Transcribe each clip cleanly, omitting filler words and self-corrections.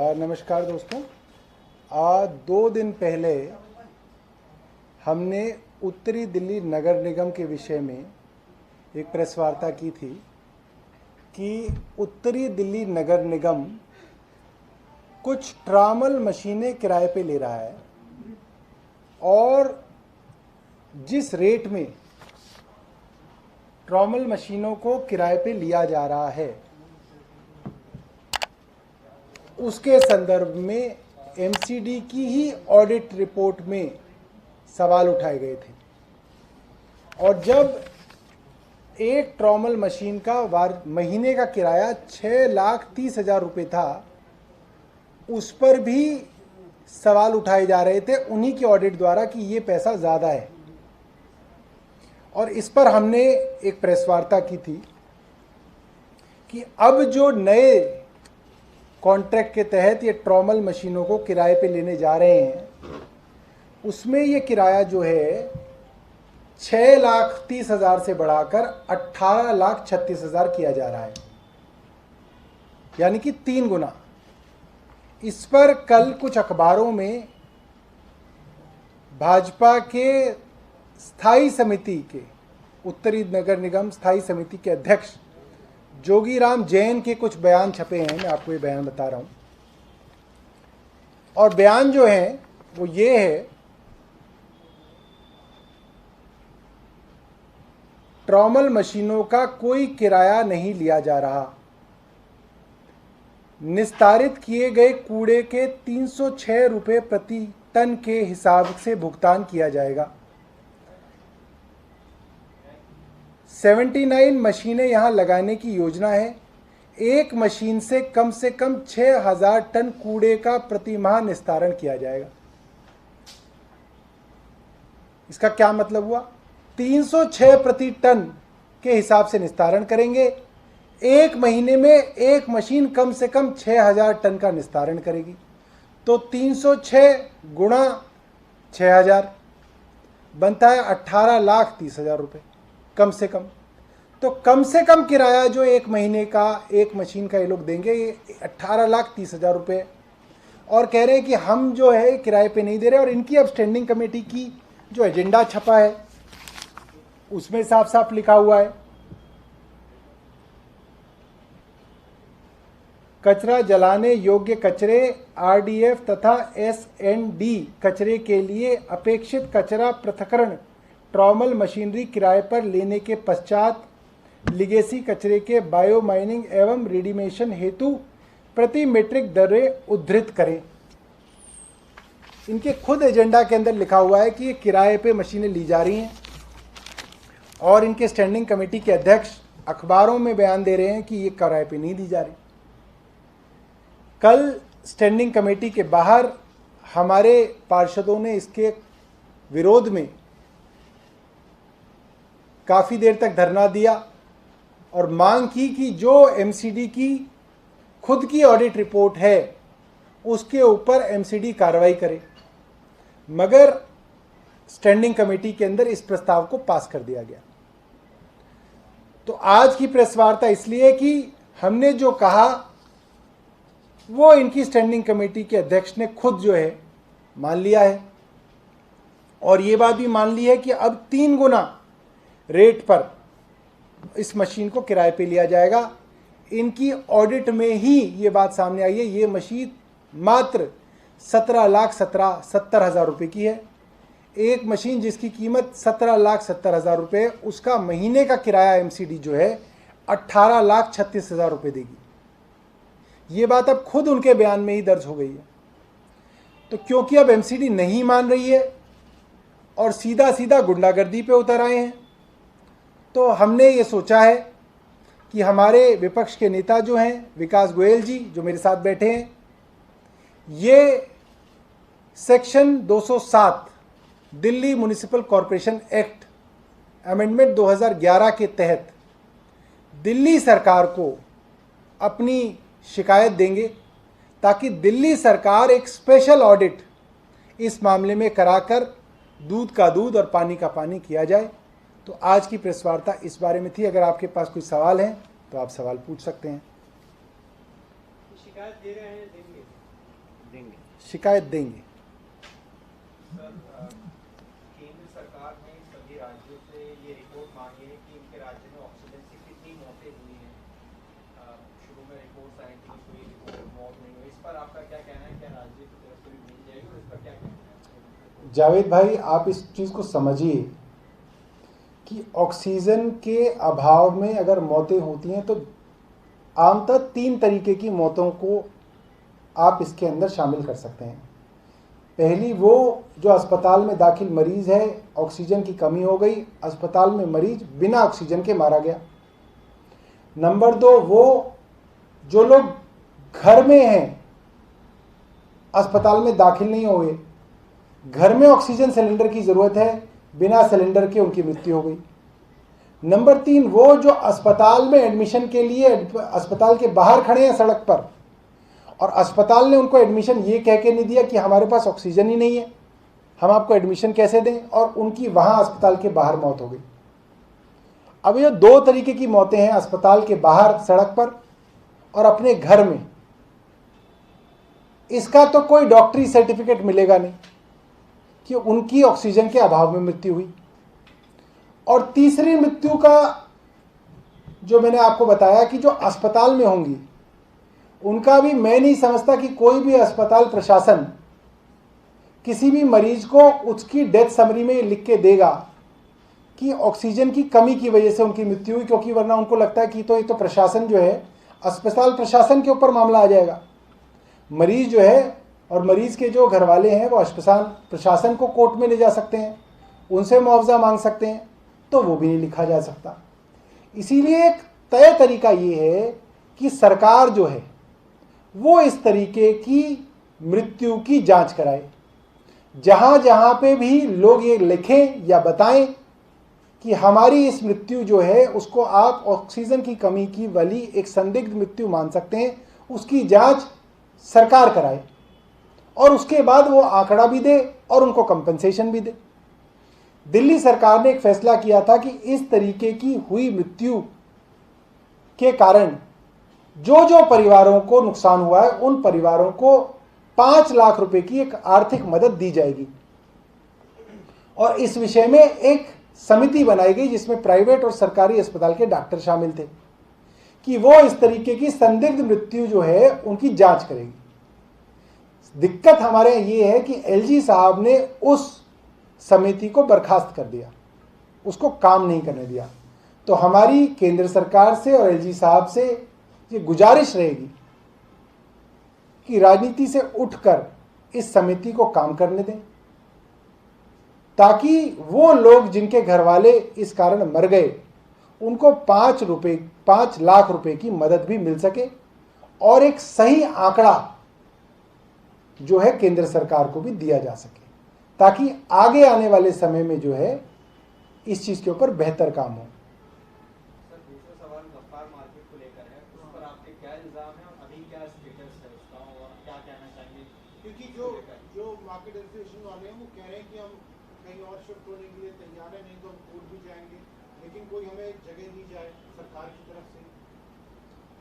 नमस्कार दोस्तों। 2 दिन पहले हमने उत्तरी दिल्ली नगर निगम के विषय में एक प्रेस वार्ता की थी कि उत्तरी दिल्ली नगर निगम कुछ ट्रामल मशीनें किराए पे ले रहा है और जिस रेट में ट्रामल मशीनों को किराए पे लिया जा रहा है उसके संदर्भ में एमसीडी की ही ऑडिट रिपोर्ट में सवाल उठाए गए थे। और जब एक ट्रामल मशीन का महीने का किराया 6,30,000 रुपये था, उस पर भी सवाल उठाए जा रहे थे उन्हीं की ऑडिट द्वारा कि ये पैसा ज़्यादा है। और इस पर हमने एक प्रेस वार्ता की थी कि अब जो नए कॉन्ट्रैक्ट के तहत ये ट्रामल मशीनों को किराए पे लेने जा रहे हैं उसमें ये किराया जो है 6,30,000 से बढ़ाकर 18,36,000 किया जा रहा है, यानी कि 3 गुना। इस पर कल कुछ अखबारों में भाजपा के स्थायी समिति के उत्तरी नगर निगम स्थायी समिति के अध्यक्ष जोगीराम जैन के कुछ बयान छपे हैं। मैं आपको ये बयान बता रहा हूं। और बयान जो है वो ये है, ट्रामल मशीनों का कोई किराया नहीं लिया जा रहा। निस्तारित किए गए कूड़े के 306 रुपये प्रति टन के हिसाब से भुगतान किया जाएगा। 79 मशीनें यहां लगाने की योजना है। एक मशीन से कम 6,000 टन कूड़े का प्रतिमाह निस्तारण किया जाएगा। इसका क्या मतलब हुआ? 306 प्रति टन के हिसाब से निस्तारण करेंगे। एक महीने में एक मशीन कम से कम 6,000 टन का निस्तारण करेगी, तो 306 गुणा 6,000 बनता है 18,30,000 रुपये कम से कम। तो कम से कम किराया जो एक महीने का एक मशीन का ये लोग देंगे ये 18,30,000 रुपये। और कह रहे हैं कि हम जो है किराए पे नहीं दे रहे। और इनकी अब स्टैंडिंग कमेटी की जो एजेंडा छपा है उसमें साफ साफ लिखा हुआ है, कचरा जलाने योग्य कचरे आरडीएफ तथा एसएनडी कचरे के लिए अपेक्षित कचरा पृथक्करण ट्रामल मशीनरी किराए पर लेने के पश्चात लिगेसी कचरे के बायो माइनिंग एवं रिडीमेशन हेतु प्रति मीट्रिक दरें उद्धृत करें। इनके खुद एजेंडा के अंदर लिखा हुआ है कि ये किराए पे मशीनें ली जा रही हैं और इनके स्टैंडिंग कमेटी के अध्यक्ष अखबारों में बयान दे रहे हैं कि ये किराए पे नहीं दी जा रही। कल स्टैंडिंग कमेटी के बाहर हमारे पार्षदों ने इसके विरोध में काफ़ी देर तक धरना दिया और मांग की कि जो एमसीडी की खुद की ऑडिट रिपोर्ट है उसके ऊपर एमसीडी कार्रवाई करे, मगर स्टैंडिंग कमेटी के अंदर इस प्रस्ताव को पास कर दिया गया। तो आज की प्रेस वार्ता इसलिए कि हमने जो कहा वो इनकी स्टैंडिंग कमेटी के अध्यक्ष ने खुद जो है मान लिया है और ये बात भी मान ली है कि अब 3 गुना रेट पर इस मशीन को किराए पे लिया जाएगा। इनकी ऑडिट में ही ये बात सामने आई है। ये मशीन मात्र 17,70,000 रुपये की है। एक मशीन जिसकी कीमत 17,70,000 रुपये, उसका महीने का किराया एमसीडी जो है 18,36,000 रुपये देगी। ये बात अब खुद उनके बयान में ही दर्ज हो गई है। तो क्योंकि अब एमसीडी नहीं मान रही है और सीधा सीधा गुंडागर्दी पे उतर आए हैं, तो हमने ये सोचा है कि हमारे विपक्ष के नेता जो हैं विकास गोयल जी जो मेरे साथ बैठे हैं, ये section 207 Delhi municipal corporation act amendment 2011 के तहत दिल्ली सरकार को अपनी शिकायत देंगे ताकि दिल्ली सरकार एक स्पेशल ऑडिट इस मामले में कराकर दूध का दूध और पानी का पानी किया जाए। तो आज की प्रेस वार्ता इस बारे में थी। अगर आपके पास कोई सवाल हैं तो आप सवाल पूछ सकते हैं। शिकायत दे रहे हैं, देंगे। शिकायत देंगे। केंद्र सरकार ने सभी राज्यों से ये रिपोर्ट मांगी है कि इनके राज्य में ऑक्सीजन से कितनी मौतें हुई हैं। शुरू में रिपोर्ट आई थी, कोई रिपोर्ट मौत नहीं हुई। इस पर आपका क्या कहना है? क्या राज्य की तरफ से भी मिल जाएगी और इस पर क्या कहना है? जावेद भाई, आप इस चीज़ को समझिए कि ऑक्सीजन के अभाव में अगर मौतें होती हैं तो आमतः 3 तरीके की मौतों को आप इसके अंदर शामिल कर सकते हैं। पहली, वो जो अस्पताल में दाखिल मरीज़ है, ऑक्सीजन की कमी हो गई, अस्पताल में मरीज बिना ऑक्सीजन के मारा गया। नंबर 2, वो जो लोग घर में हैं, अस्पताल में दाखिल नहीं हुए, घर में ऑक्सीजन सिलेंडर की ज़रूरत है, बिना सिलेंडर के उनकी मृत्यु हो गई। नंबर 3, वो जो अस्पताल में एडमिशन के लिए अस्पताल के बाहर खड़े हैं सड़क पर, और अस्पताल ने उनको एडमिशन ये कह के नहीं दिया कि हमारे पास ऑक्सीजन ही नहीं है, हम आपको एडमिशन कैसे दें, और उनकी वहाँ अस्पताल के बाहर मौत हो गई। अब ये 2 तरीके की मौतें हैं, अस्पताल के बाहर सड़क पर और अपने घर में। इसका तो कोई डॉक्टरी सर्टिफिकेट मिलेगा नहीं कि उनकी ऑक्सीजन के अभाव में मृत्यु हुई। और तीसरी मृत्यु का जो मैंने आपको बताया कि जो अस्पताल में होंगी, उनका भी मैं नहीं समझता कि कोई भी अस्पताल प्रशासन किसी भी मरीज को उसकी डेथ समरी में लिख के देगा कि ऑक्सीजन की कमी की वजह से उनकी मृत्यु हुई, क्योंकि वरना उनको लगता है कि ये तो प्रशासन जो है, अस्पताल प्रशासन के ऊपर मामला आ जाएगा। मरीज जो है और मरीज के जो घर वाले हैं वो अस्पताल प्रशासन को कोर्ट में ले जा सकते हैं, उनसे मुआवजा मांग सकते हैं, तो वो भी नहीं लिखा जा सकता। इसीलिए एक तय तरीका ये है कि सरकार जो है वो इस तरीके की मृत्यु की जांच कराए। जहां जहां पे भी लोग ये लिखें या बताएं कि हमारी इस मृत्यु जो है उसको आप ऑक्सीजन की कमी की वाली एक संदिग्ध मृत्यु मान सकते हैं, उसकी जांच सरकार कराए और उसके बाद वो आंकड़ा भी दे और उनको कंपनसेशन भी दे। दिल्ली सरकार ने एक फैसला किया था कि इस तरीके की हुई मृत्यु के कारण जो जो परिवारों को नुकसान हुआ है, उन परिवारों को 5 लाख रुपए की एक आर्थिक मदद दी जाएगी। और इस विषय में एक समिति बनाई गई जिसमें प्राइवेट और सरकारी अस्पताल के डॉक्टर शामिल थे कि वो इस तरीके की संदिग्ध मृत्यु जो है उनकी जांच करेगी। दिक्कत हमारे ये है कि एलजी साहब ने उस समिति को बर्खास्त कर दिया, उसको काम नहीं करने दिया। तो हमारी केंद्र सरकार से और एलजी साहब से ये गुजारिश रहेगी कि राजनीति से उठकर इस समिति को काम करने दें, ताकि वो लोग जिनके घर वाले इस कारण मर गए उनको 5 लाख रुपए की मदद भी मिल सके और एक सही आंकड़ा जो है केंद्र सरकार को भी दिया जा सके, ताकि आगे आने वाले समय में जो है इस चीज के ऊपर बेहतर काम हो। सर, दूसरा सवाल गफ्फार मार्केट को लेकर है, उस पर आपके क्या इल्जाम है और अभी क्या स्टेटस है उसका और क्या कहना चाहेंगे? क्योंकि जो मार्केट एसोसिएशन वाले हैं वो कह रहे हैं कि हम कहीं और शिफ्ट होने के लिए तैयार है, नहीं तो हम कोर्ट भी जाएंगे, लेकिन कोई हमें जगह दी जाए सरकार की तरफ से।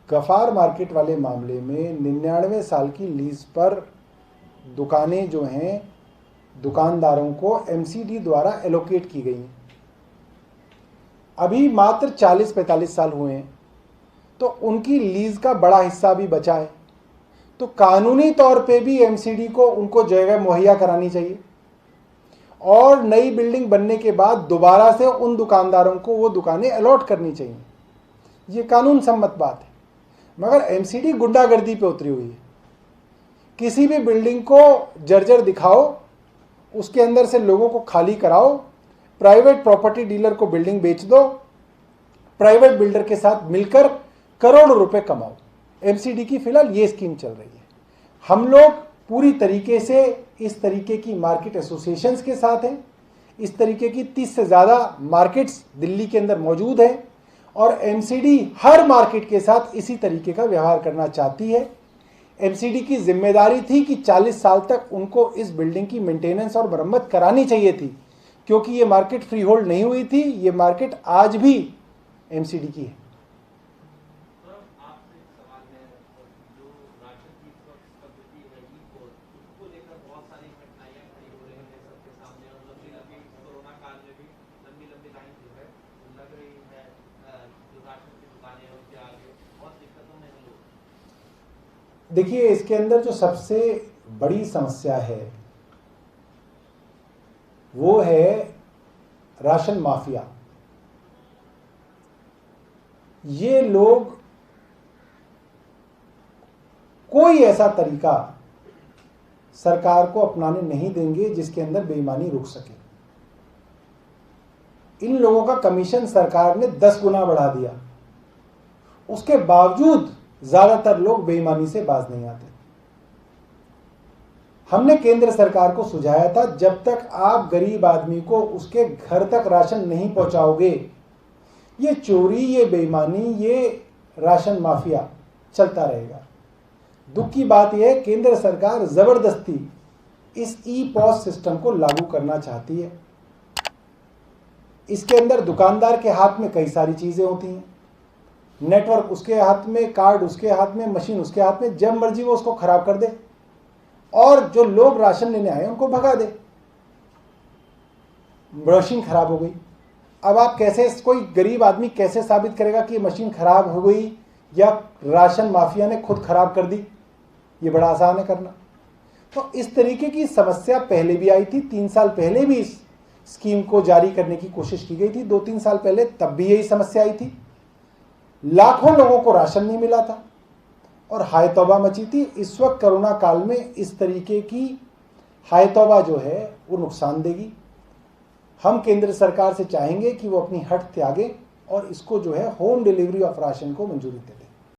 गफ्फार मार्केट वाले मामले में 99 साल की लीज पर दुकानें जो हैं दुकानदारों को एमसीडी द्वारा एलोकेट की गई हैं। अभी मात्र 40-45 साल हुए हैं, तो उनकी लीज का बड़ा हिस्सा भी बचा है। तो कानूनी तौर पे भी एमसीडी को उनको जगह मुहैया करानी चाहिए और नई बिल्डिंग बनने के बाद दोबारा से उन दुकानदारों को वो दुकानें अलॉट करनी चाहिए। ये कानून सम्मत बात है, मगर एमसीडी गुंडागर्दी पे उतरी हुई है। किसी भी बिल्डिंग को जर्जर दिखाओ, उसके अंदर से लोगों को खाली कराओ, प्राइवेट प्रॉपर्टी डीलर को बिल्डिंग बेच दो, प्राइवेट बिल्डर के साथ मिलकर करोड़ों रुपए कमाओ। एमसीडी की फिलहाल ये स्कीम चल रही है। हम लोग पूरी तरीके से इस तरीके की मार्केट एसोसिएशंस के साथ हैं। इस तरीके की 30 से ज़्यादा मार्केट्स दिल्ली के अंदर मौजूद हैं और एमसीडी हर मार्केट के साथ इसी तरीके का व्यवहार करना चाहती है। एमसीडी की जिम्मेदारी थी कि 40 साल तक उनको इस बिल्डिंग की मेंटेनेंस और मरम्मत करानी चाहिए थी, क्योंकि ये मार्केट फ्री होल्ड नहीं हुई थी। ये मार्केट आज भी एमसीडी की है। देखिए, इसके अंदर जो सबसे बड़ी समस्या है वो है राशन माफिया। ये लोग कोई ऐसा तरीका सरकार को अपनाने नहीं देंगे जिसके अंदर बेईमानी रुक सके। इन लोगों का कमीशन सरकार ने 10 गुना बढ़ा दिया, उसके बावजूद ज्यादातर लोग बेईमानी से बाज नहीं आते। हमने केंद्र सरकार को सुझाया था, जब तक आप गरीब आदमी को उसके घर तक राशन नहीं पहुंचाओगे, ये चोरी, ये बेईमानी, ये राशन माफिया चलता रहेगा। दुख की बात यह है, केंद्र सरकार जबरदस्ती इस ई-पॉस सिस्टम को लागू करना चाहती है। इसके अंदर दुकानदार के हाथ में कई सारी चीजें होती हैं, नेटवर्क उसके हाथ में, कार्ड उसके हाथ में, मशीन उसके हाथ में, जब मर्जी वो उसको खराब कर दे और जो लोग राशन लेने आए उनको भगा दे। मशीन खराब हो गई, अब आप कैसे, कोई गरीब आदमी कैसे साबित करेगा कि मशीन खराब हो गई या राशन माफिया ने खुद खराब कर दी? ये बड़ा आसान है करना। तो इस तरीके की समस्या पहले भी आई थी, 3 साल पहले भी इस स्कीम को जारी करने की कोशिश की गई थी, 2-3 साल पहले, तब भी यही समस्या आई थी। लाखों लोगों को राशन नहीं मिला था और हाय तौबा मची थी। इस वक्त कोरोना काल में इस तरीके की हाय तौबा जो है वो नुकसान देगी। हम केंद्र सरकार से चाहेंगे कि वो अपनी हट त्यागे और इसको जो है होम डिलीवरी ऑफ राशन को मंजूरी दे दे।